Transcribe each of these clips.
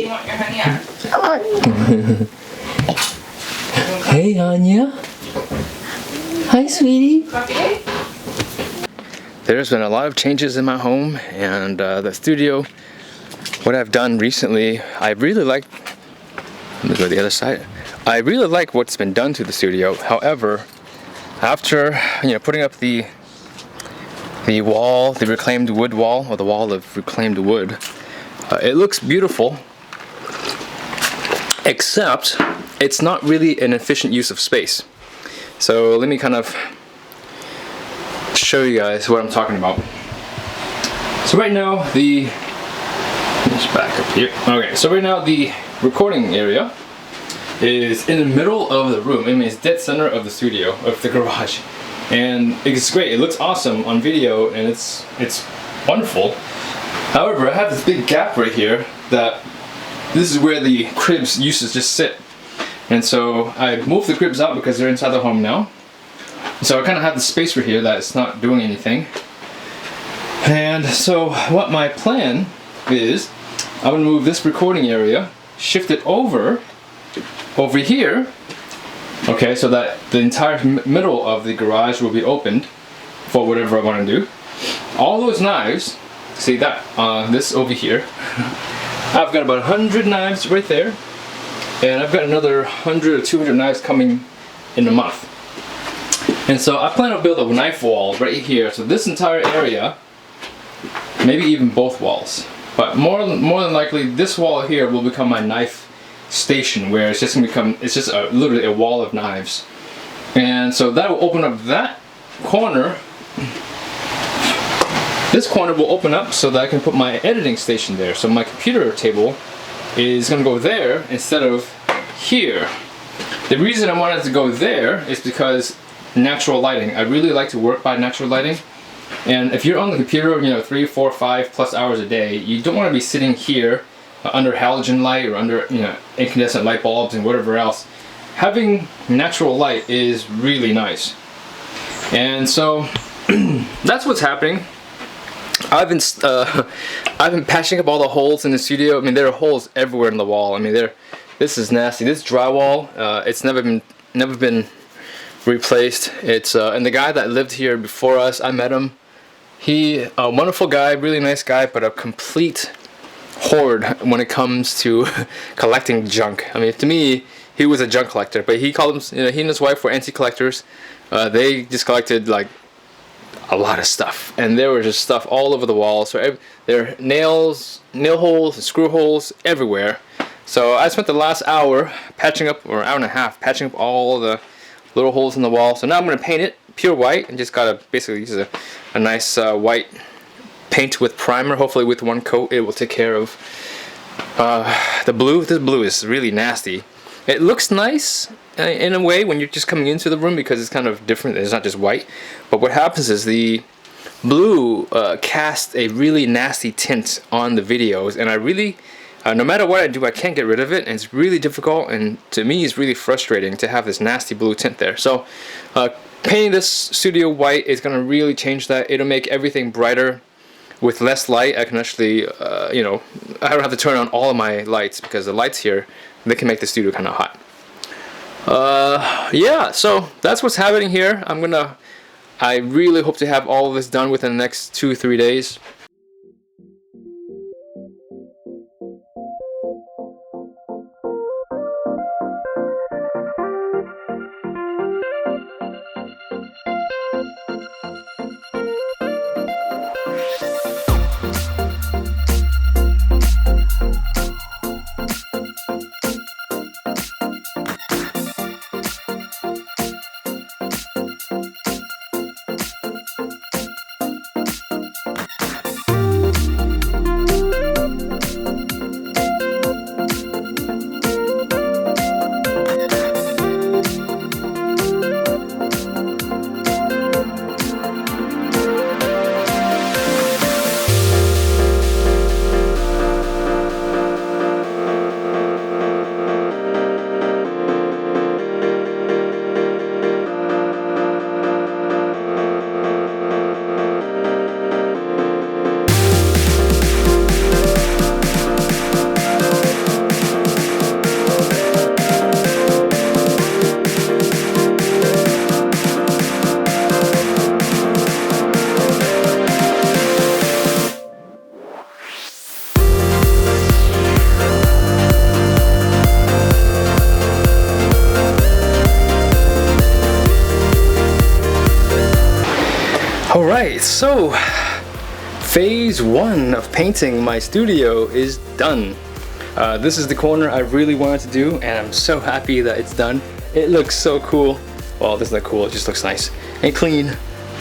you want your honey on? Hey, Anya. Hi, sweetie. Coffee? There's been a lot of changes in my home and the studio. What I've done recently, I really like. Let me go to the other side. I really like what's been done to the studio. However, after putting up the wall, the reclaimed wood wall, or the wall of reclaimed wood, it looks beautiful. Except it's not really an efficient use of space. So let me kind of show you guys what I'm talking about. So right now let's back up here. Okay, so right now the recording area is in the middle of the room. I mean, it's dead center of the studio, of the garage, and it's great. It looks awesome on video, and it's wonderful. However, I have this big gap right here that this is where the cribs used to just sit, and so I moved the cribs out because they're inside the home now. So I kind of have the space right here that it's not doing anything. And so what my plan is, I'm gonna move this recording area, shift it over here, okay, so that the entire middle of the garage will be opened for whatever I want to do. All those knives, see that, this over here, I've got about 100 knives right there, and I've got another 100 or 200 knives coming in a month. And so I plan to build a knife wall right here, so this entire area, maybe even both walls, but more than likely this wall here will become my knife station, where it's just gonna become, it's just literally a wall of knives. And so that will open up that corner. This corner will open up so that I can put my editing station there. So my computer table is gonna go there instead of here. The reason I wanted to go there is because natural lighting. I really like to work by natural lighting. And if you're on the computer, 3, 4, 5 plus hours a day, you don't want to be sitting here under halogen light or under incandescent light bulbs and whatever else. Having natural light is really nice. And so that's what's happening. I've been patching up all the holes in the studio. I mean, there are holes everywhere in the wall. I mean, this is nasty. This drywall, it's never been replaced. It's and the guy that lived here before us, I met him. He a wonderful guy, really nice guy, but a complete hoard when it comes to collecting junk. I mean, to me, he was a junk collector, but he called him, he and his wife were antique collectors. They just collected like a lot of stuff, and there was just stuff all over the wall. So there are nail holes, and screw holes everywhere. So I spent the last hour patching up, or hour and a half, patching up all the little holes in the wall. So now I'm going to paint it pure white, and just gotta basically use a nice white paint with primer. Hopefully with one coat it will take care of the blue. This blue is really nasty. It looks nice in a way when you're just coming into the room because it's kind of different. It's not just white, but what happens is the blue casts a really nasty tint on the videos, and I really no matter what I do, I can't get rid of it, and it's really difficult, and to me it's really frustrating to have this nasty blue tint there. So painting this studio white is going to really change that. It'll make everything brighter. With less light, I can actually, I don't have to turn on all of my lights, because the lights here, they can make the studio kind of hot. Yeah, so that's what's happening here. I really hope to have all of this done within the next 2-3 days. Alright, so phase 1 of painting my studio is done. This is the corner I really wanted to do, and I'm so happy that it's done. It looks so cool. Well, this is not cool, it just looks nice and clean.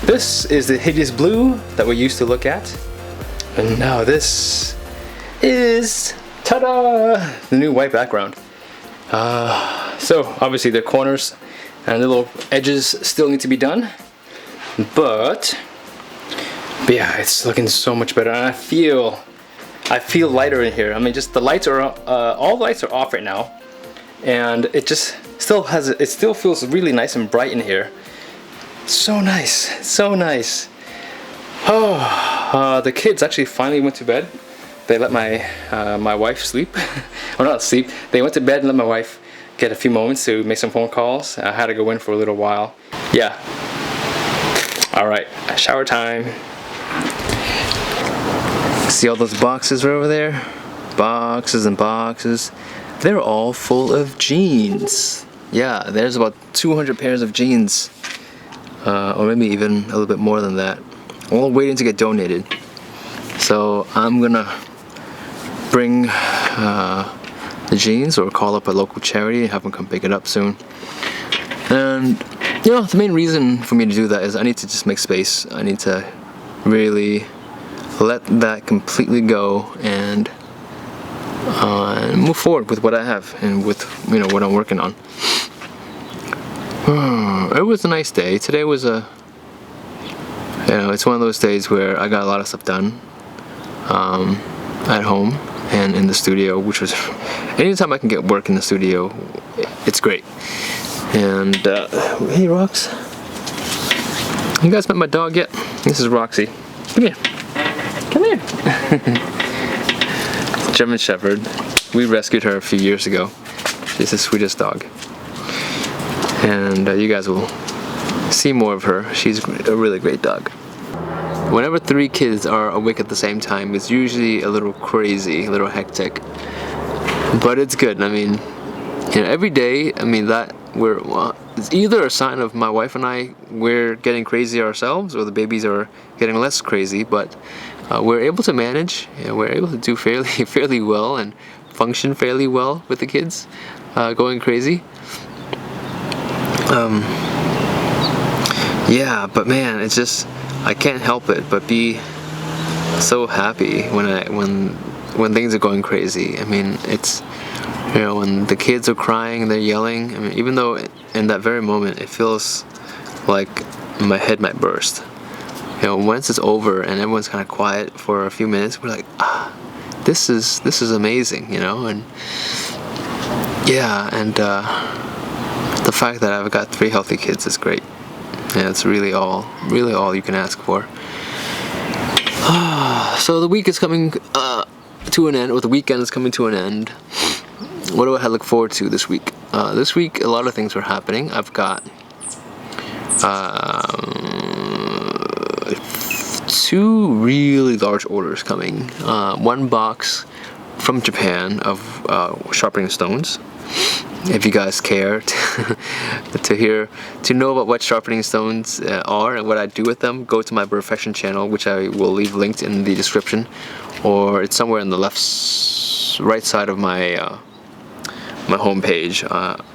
This is the hideous blue that we used to look at. And now this is, ta-da, the new white background. So obviously the corners and the little edges still need to be done. But yeah, it's looking so much better, and I feel lighter in here. I mean, just the lights are all the lights are off right now, and it just still feels really nice and bright in here. So nice, so nice. Oh, the kids actually finally went to bed. They let my wife sleep. Or not sleep. They went to bed and let my wife get a few moments to make some phone calls. I had to go in for a little while. Yeah. All right, shower time. See all those boxes right over there? Boxes and boxes. They're all full of jeans. Yeah, there's about 200 pairs of jeans. Or maybe even a little bit more than that. All waiting to get donated. So I'm gonna bring the jeans or call up a local charity and have them come pick it up soon. And you know, the main reason for me to do that is I need to just make space. I need to really let that completely go and move forward with what I have and with, you know, what I'm working on. It was a nice day. Today was a, you know, it's one of those days where I got a lot of stuff done at home and in the studio, which was, anytime I can get work in the studio, it's great. And hey Rox, you guys met my dog yet? This is Roxy. Come here. Come here. German Shepherd. We rescued her a few years ago. She's the sweetest dog. And you guys will see more of her. She's a really great dog. Whenever 3 kids are awake at the same time, it's usually a little crazy, a little hectic. But it's good. I mean, you know, every day, I mean, that it's either a sign of my wife and we're getting crazy ourselves, or the babies are getting less crazy, but we're able to manage, you know, we're able to do fairly well and function fairly well with the kids going crazy. Yeah, but man, it's just, I can't help it but be so happy when things are going crazy. I mean, it's, you know, when the kids are crying and they're yelling, I mean, even though in that very moment it feels like my head might burst. You know, once it's over and everyone's kind of quiet for a few minutes, we're like, this is amazing, you know. And yeah, and the fact that I've got 3 healthy kids is great. Yeah, it's really all you can ask for. So the week is coming to an end, or the weekend is coming to an end. What do I look forward to this week? This week, a lot of things are happening. I've got 2 really large orders coming. 1 box from Japan of sharpening stones. If you guys care to know about what sharpening stones are and what I do with them, go to my Perfection channel, which I will leave linked in the description, or it's somewhere in the right side of my my homepage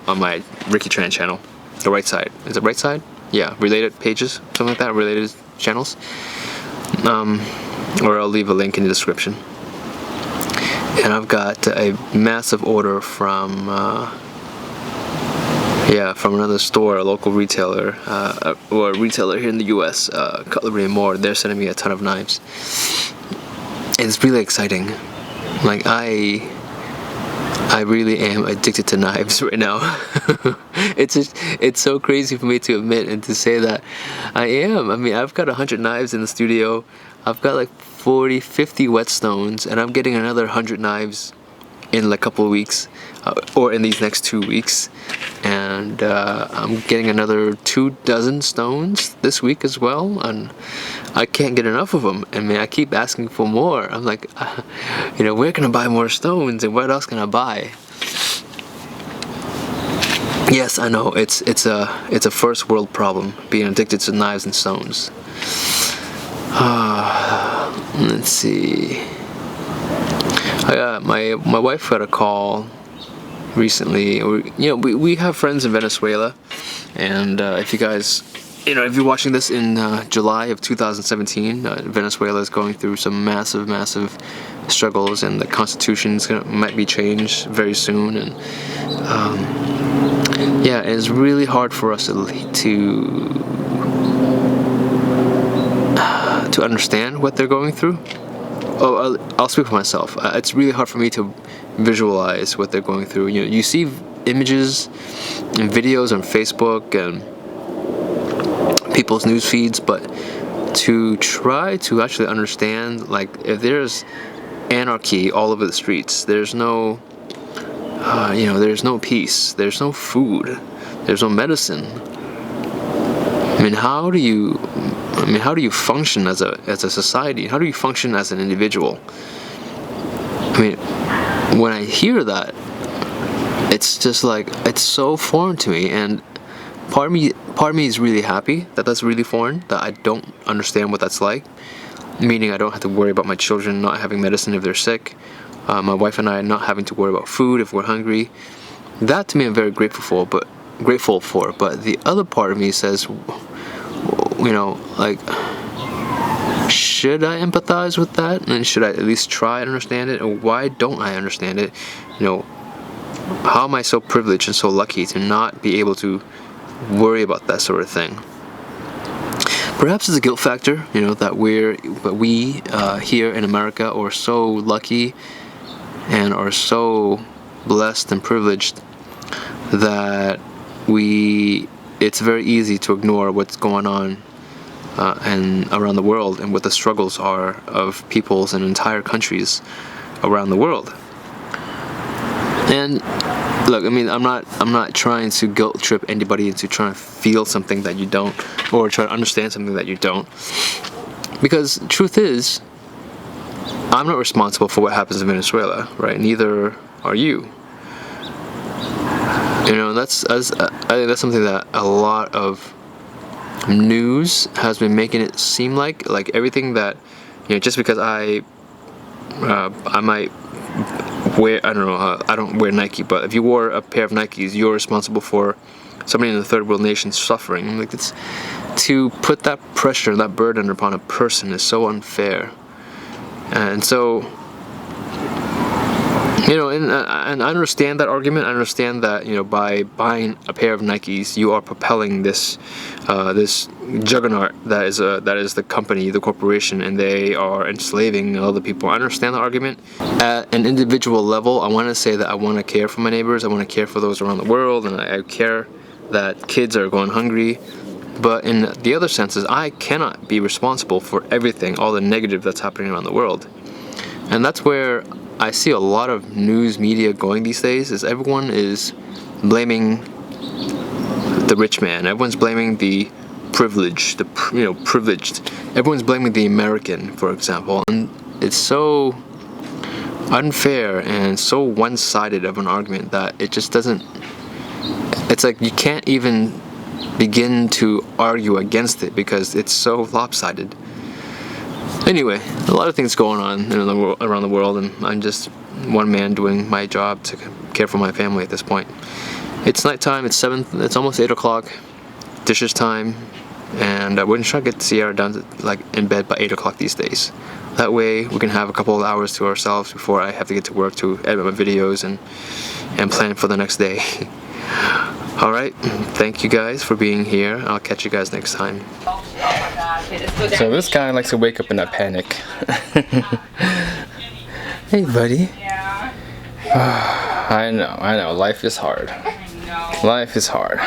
on my Ryky Tran channel. The right side. Is it right side? Yeah, related pages, something like that, related channels. Or I'll leave a link in the description. And I've got a massive order from another store, a local retailer, or a retailer here in the US, Cutlery & More. They're sending me a ton of knives. And it's really exciting. Like, I really am addicted to knives right now. It's so crazy for me to admit and to say that I am. I mean, I've got 100 knives in the studio. I've got like 40, 50 whetstones, and I'm getting another 100 knives in like a couple of weeks, or in these next 2 weeks. And I'm getting another 24 stones this week as well, and I can't get enough of them. I mean, I keep asking for more. I'm like, you know, where can I buy more stones, and what else can I buy? Yes, I know, it's a first world problem, being addicted to knives and stones. Let's see. My wife got a call recently. We have friends in Venezuela, and if you guys, if you're watching this in July of 2017, Venezuela is going through some massive struggles, and the constitution might be changed very soon, and yeah, it's really hard for us to understand what they're going through. Oh, I'll speak for myself. It's really hard for me to visualize what they're going through. You see images and videos on Facebook and people's news feeds, but to try to actually understand, like, if there's anarchy all over the streets, there's no there's no peace, there's no food, there's no medicine. I mean, how do you function as a society? How do you function as an individual? I mean, when I hear that, it's just like, it's so foreign to me, and part of me is really happy that that's really foreign, that I don't understand what that's like, meaning I don't have to worry about my children not having medicine if they're sick, my wife and I not having to worry about food if we're hungry. That to me I'm very grateful for, but the other part of me says, like, should I empathize with that? And should I at least try and understand it? Or why don't I understand it? How am I so privileged and so lucky to not be able to worry about that sort of thing? Perhaps it's a guilt factor, that we here in America are so lucky and are so blessed and privileged that it's very easy to ignore what's going on and around the world, and what the struggles are of peoples and entire countries around the world. And look, I mean, I'm not trying to guilt trip anybody into trying to feel something that you don't, or try to understand something that you don't, because the truth is, I'm not responsible for what happens in Venezuela, right? Neither are you. I think that's something that a lot of news has been making it seem like everything that, just because I might wear, I don't know, I don't wear Nike, but if you wore a pair of Nikes, you're responsible for somebody in the third world nation suffering. Like, it's, to put that pressure, that burden upon a person is so unfair. And so, and I understand that argument. I understand that, by buying a pair of Nikes, you are propelling this juggernaut that is the company, the corporation, and they are enslaving other people. I understand the argument. At an individual level, I want to say that I want to care for my neighbors. I want to care for those around the world, and I care that kids are going hungry. But in the other senses, I cannot be responsible for everything, all the negative that's happening around the world. And that's where I see a lot of news media going these days, is everyone is blaming the rich man. Everyone's blaming the privileged, privileged. Everyone's blaming the American, for example. And it's so unfair and so one-sided of an argument that it just doesn't, it's like you can't even begin to argue against it because it's so lopsided. Anyway, a lot of things going on around the world, and I'm just one man doing my job to care for my family at this point. It's nighttime, it's almost 8 o'clock, dishes time, and we're trying to get Sierra down to, in bed by 8 o'clock these days. That way we can have a couple of hours to ourselves before I have to get to work to edit my videos and plan for the next day. Alright, thank you guys for being here. I'll catch you guys next time. So this guy likes to wake up in a panic. Hey buddy. Yeah. I know, life is hard. Life is hard.